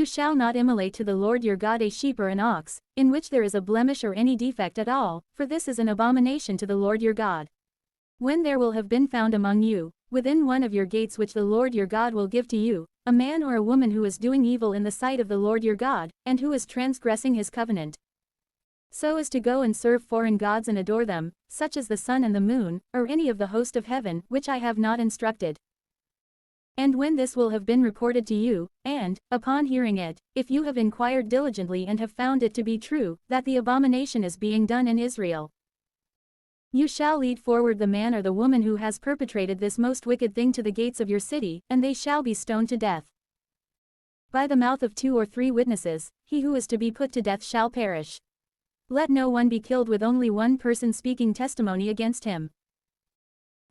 You shall not immolate to the Lord your God a sheep or an ox, in which there is a blemish or any defect at all, for this is an abomination to the Lord your God. When there will have been found among you, within one of your gates which the Lord your God will give to you, a man or a woman who is doing evil in the sight of the Lord your God, and who is transgressing his covenant, so as to go and serve foreign gods and adore them, such as the sun and the moon, or any of the host of heaven, which I have not instructed. And when this will have been reported to you, and, upon hearing it, if you have inquired diligently and have found it to be true, that the abomination is being done in Israel, you shall lead forward the man or the woman who has perpetrated this most wicked thing to the gates of your city, and they shall be stoned to death. By the mouth of 2 or 3 witnesses, he who is to be put to death shall perish. Let no one be killed with only one person speaking testimony against him.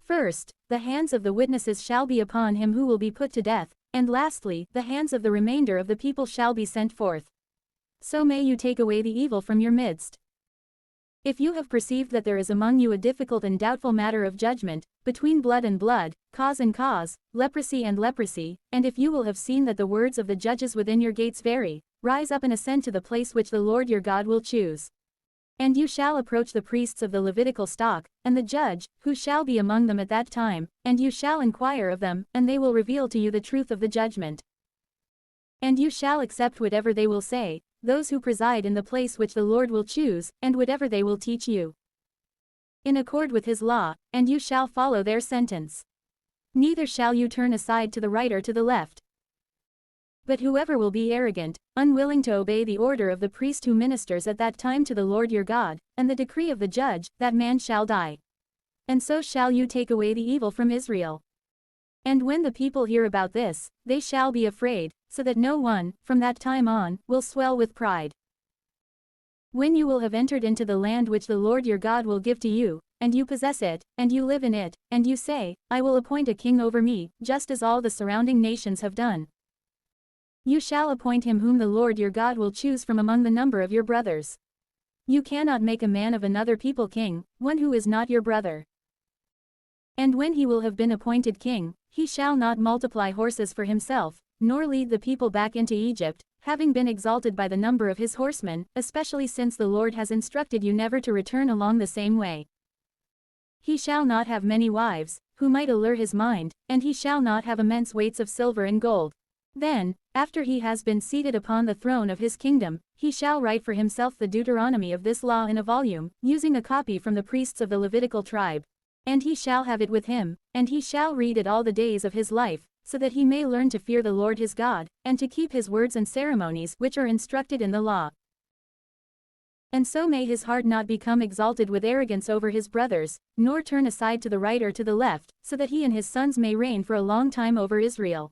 First, the hands of the witnesses shall be upon him who will be put to death, and lastly, the hands of the remainder of the people shall be sent forth. So may you take away the evil from your midst. If you have perceived that there is among you a difficult and doubtful matter of judgment, between blood and blood, cause and cause, leprosy and leprosy, and if you will have seen that the words of the judges within your gates vary, rise up and ascend to the place which the Lord your God will choose. And you shall approach the priests of the Levitical stock, and the judge, who shall be among them at that time, and you shall inquire of them, and they will reveal to you the truth of the judgment. And you shall accept whatever they will say, those who preside in the place which the Lord will choose, and whatever they will teach you, in accord with his law, and you shall follow their sentence. Neither shall you turn aside to the right or to the left. But whoever will be arrogant, unwilling to obey the order of the priest who ministers at that time to the Lord your God, and the decree of the judge, that man shall die. And so shall you take away the evil from Israel. And when the people hear about this, they shall be afraid, so that no one, from that time on, will swell with pride. When you will have entered into the land which the Lord your God will give to you, and you possess it, and you live in it, and you say, I will appoint a king over me, just as all the surrounding nations have done, you shall appoint him whom the Lord your God will choose from among the number of your brothers. You cannot make a man of another people king, one who is not your brother. And when he will have been appointed king, he shall not multiply horses for himself, nor lead the people back into Egypt, having been exalted by the number of his horsemen, especially since the Lord has instructed you never to return along the same way. He shall not have many wives, who might allure his mind, and he shall not have immense weights of silver and gold. Then, after he has been seated upon the throne of his kingdom, he shall write for himself the Deuteronomy of this law in a volume, using a copy from the priests of the Levitical tribe. And he shall have it with him, and he shall read it all the days of his life, so that he may learn to fear the Lord his God, and to keep his words and ceremonies which are instructed in the law. And so may his heart not become exalted with arrogance over his brothers, nor turn aside to the right or to the left, so that he and his sons may reign for a long time over Israel.